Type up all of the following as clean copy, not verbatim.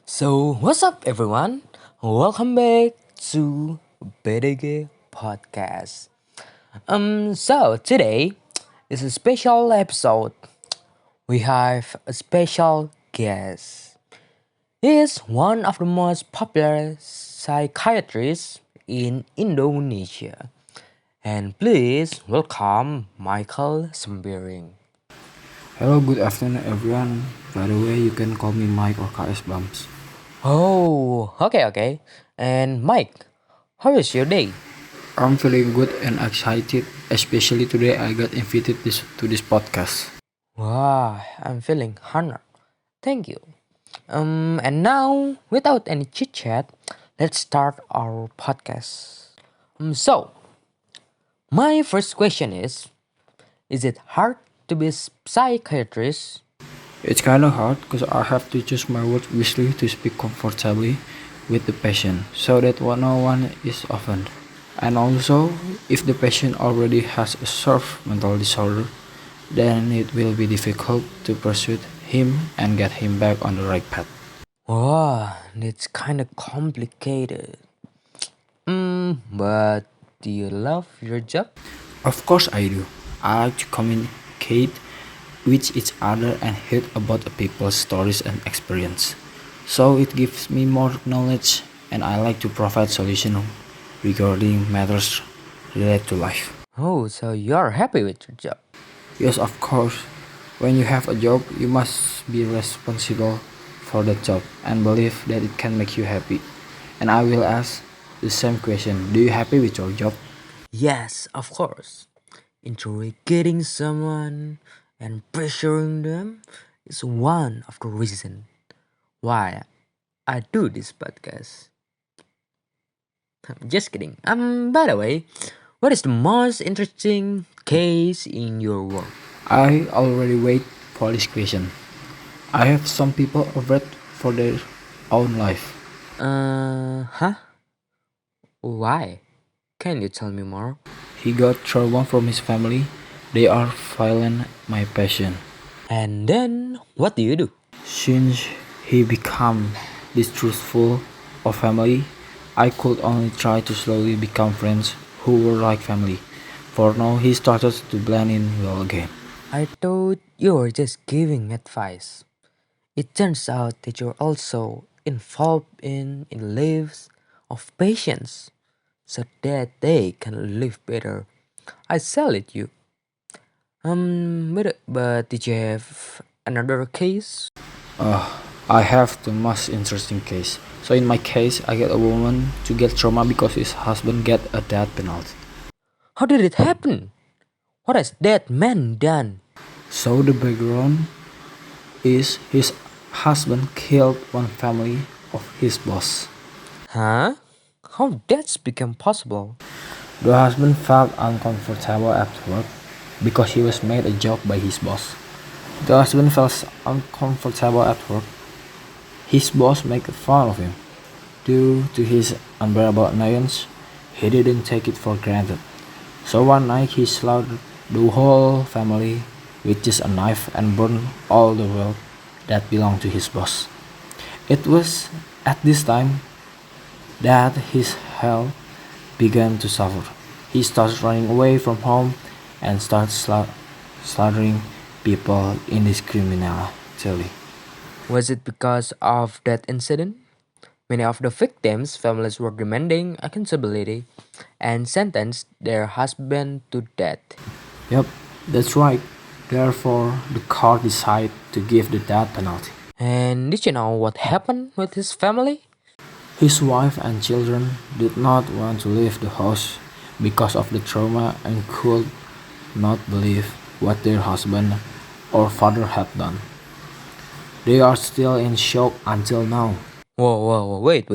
What's up, everyone? Welcome back to BDG Podcast. Today is a special episode. We have a special guest. He is one of the most popular psychiatrists in Indonesia. And please welcome Michael Sembiring. Hello, good afternoon, everyone. By the way, you can call me Mike or KS Bums. Oh, okay. And Mike, how is your day? I'm feeling good and excited, especially today I got invited to this podcast. Wow, I'm feeling honored. Thank you. And now, without any chit chat, let's start our podcast. My first question is it hard to be a psychiatrist? It's kind of hard because I have to choose my words wisely to speak comfortably with the patient so that no one is offended. And also, if the patient already has a severe mental disorder, then it will be difficult to persuade him and get him back on the right path. Wow, that's kind of complicated. But do you love your job? Of course I do. I like to communicate with each other and hear about people's stories and experience. So it gives me more knowledge and I like to provide solutions regarding matters related to life. Oh, so you're happy with your job? Yes, of course. When you have a job, you must be responsible for that job and believe that it can make you happy. And I will ask the same question. Do you happy with your job? Yes, of course. Interrogating someone and pressuring them is one of the reasons why I do this podcast. Just kidding. By the way, what is the most interesting case in your work? I already wait for this question. I have some people afraid for their own life. Huh? Why? Can you tell me more? He got trauma from his family. They are violent, my passion. And then, what do you do? Since he became distrustful of family, I could only try to slowly become friends who were like family. For now, he started to blend in well again. I thought you were just giving advice. It turns out that you're also involved in lives of patients so that they can live better. I salute you. But did you have another case? I have the most interesting case. So in my case, I get a woman to get trauma because his husband get a death penalty. How did it happen? What has that man done? So the background is his husband killed one family of his boss. Huh? How that's become possible? The husband felt uncomfortable at work because he was made a joke by his boss. The husband felt uncomfortable at work. His boss made fun of him. Due to his unbearable annoyance, he didn't take it for granted. So one night he slaughtered the whole family with just a knife and burned all the wealth that belonged to his boss. It was at this time that his health began to suffer. He started running away from home and started slaughtering people indiscriminately. Was it because of that incident? Many of the victims' families were demanding accountability and sentenced their husband to death. Yep, that's right. Therefore, the court decided to give the death penalty. And did you know what happened with his family? His wife and children did not want to leave the house because of the trauma and could not believe what their husband or father had done. They are still in shock until now. Whoa, wait.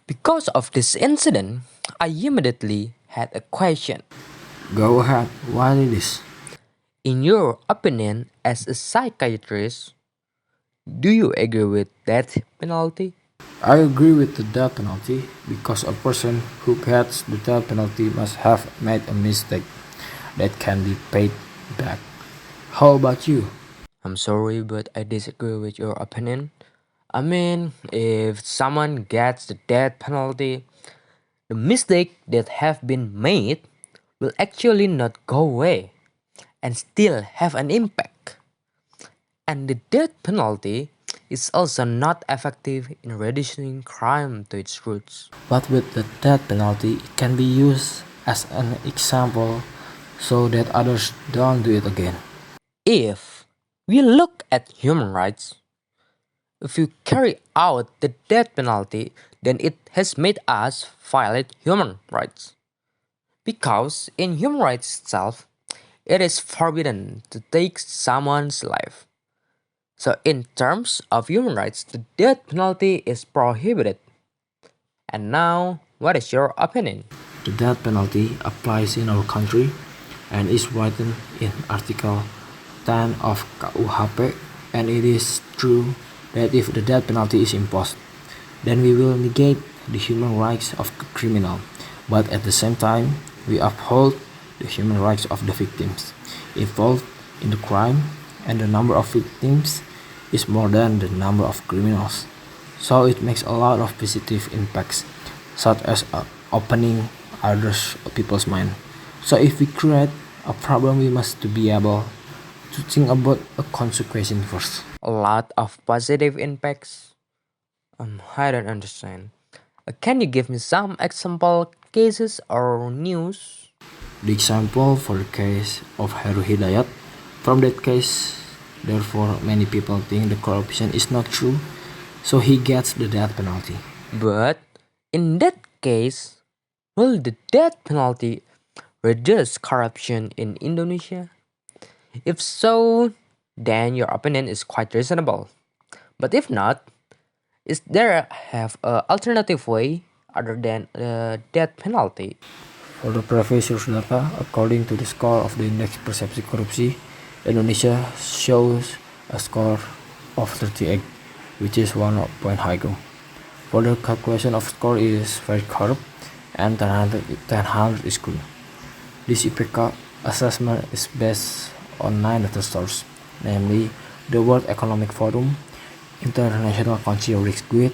Because of this incident, I immediately had a question. Go ahead, what it is? In your opinion, as a psychiatrist, do you agree with death penalty? I agree with the death penalty because a person who gets the death penalty must have made a mistake that can be paid back. How about you? I'm sorry, but I disagree with your opinion. I mean, if someone gets the death penalty, the mistake that have been made will actually not go away and still have an impact. And the death penalty is also not effective in reducing crime to its roots. But with the death penalty, it can be used as an example so that others don't do it again. If we look at human rights, if you carry out the death penalty, then it has made us violate human rights. Because in human rights itself, it is forbidden to take someone's life. So, in terms of human rights, the death penalty is prohibited. And now, what is your opinion? The death penalty applies in our country and is written in Article 10 of KUHP, and it is true that if the death penalty is imposed, then we will negate the human rights of the criminal, but at the same time, we uphold the human rights of the victims involved in the crime, and the number of victims is more than the number of criminals. So it makes a lot of positive impacts, such as opening others people's mind. So if we create a problem, we must to be able to think about a consequence first. A lot of positive impacts? I don't understand. Can you give me some example cases or news? The example for the case of Heru Hidayat, from that case, therefore many people think the corruption is not true, so he gets the death penalty. But in that case, will the death penalty reduce corruption in Indonesia? If so, then your opinion is quite reasonable. But if not, is there have a alternative way other than the death penalty? For the previous year's data, according to the score of the Index Persepsi Korupsi, Indonesia shows a score of 38, which is 1 point higher. For the calculation of score is very corrupt and 1000 is good. This IPK assessment is based on 9 data sources, namely the World Economic Forum, International Country Risk Guide,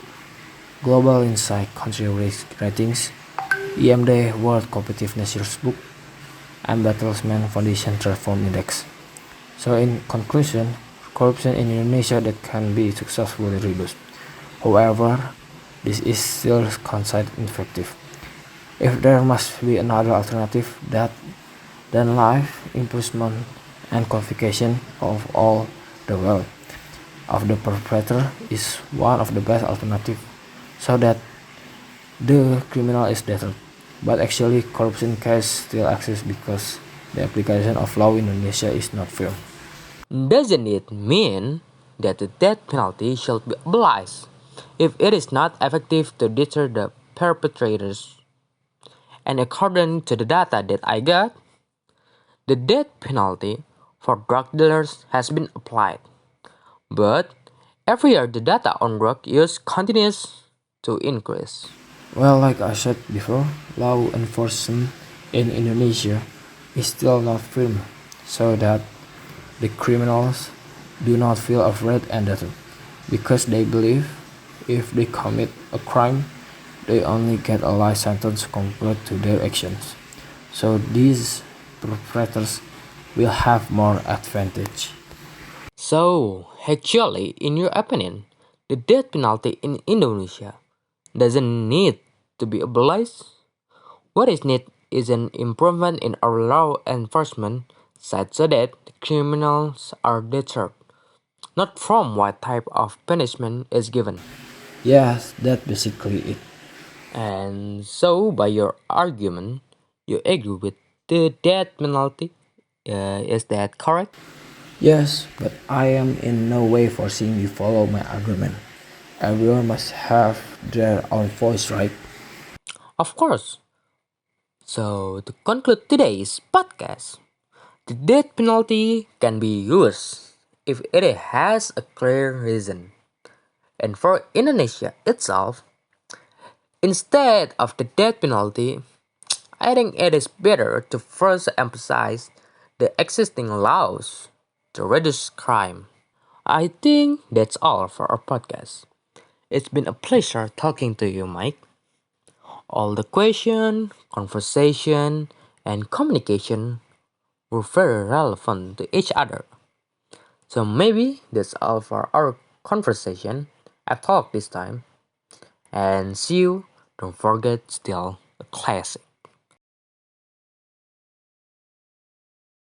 Global Insight Country Risk Ratings, EMD World Competitiveness Book, and Bertelsmann Foundation Transform Index. So in conclusion, corruption in Indonesia that can be successfully reduced. However, this is still considered ineffective. If there must be another alternative, then life imprisonment and confiscation of all the wealth of the perpetrator is one of the best alternatives, so that the criminal is deterred. But actually, corruption case still exists because the application of law in Indonesia is not firm. Doesn't it mean that the death penalty should be abolished if it is not effective to deter the perpetrators? And according to the data that I got, the death penalty for drug dealers has been applied. But every year the data on drug use continues to increase. Well, like I said before, law enforcement in Indonesia is still not firm, so that the criminals do not feel afraid and deterred, because they believe if they commit a crime, they only get a life sentence compared to their actions. So these perpetrators will have more advantage. So, actually, in your opinion, the death penalty in Indonesia doesn't need to be abolished? What is needed is an improvement in our law enforcement such so that the criminals are deterred, not from what type of punishment is given. Yes, that's basically it. And so, by your argument, you agree with the death penalty? Is that correct? Yes, but I am in no way forcing you follow my argument. Everyone must have their own voice, right? Of course. So, to conclude today's podcast, the death penalty can be used if it has a clear reason. And for Indonesia itself, instead of the death penalty, I think it is better to first emphasize the existing laws to reduce crime. I think that's all for our podcast. It's been a pleasure talking to you, Mike. All the question, conversation, and communication were very relevant to each other. So maybe that's all for our conversation at talk this time. And see you. Don't forget, still a classic.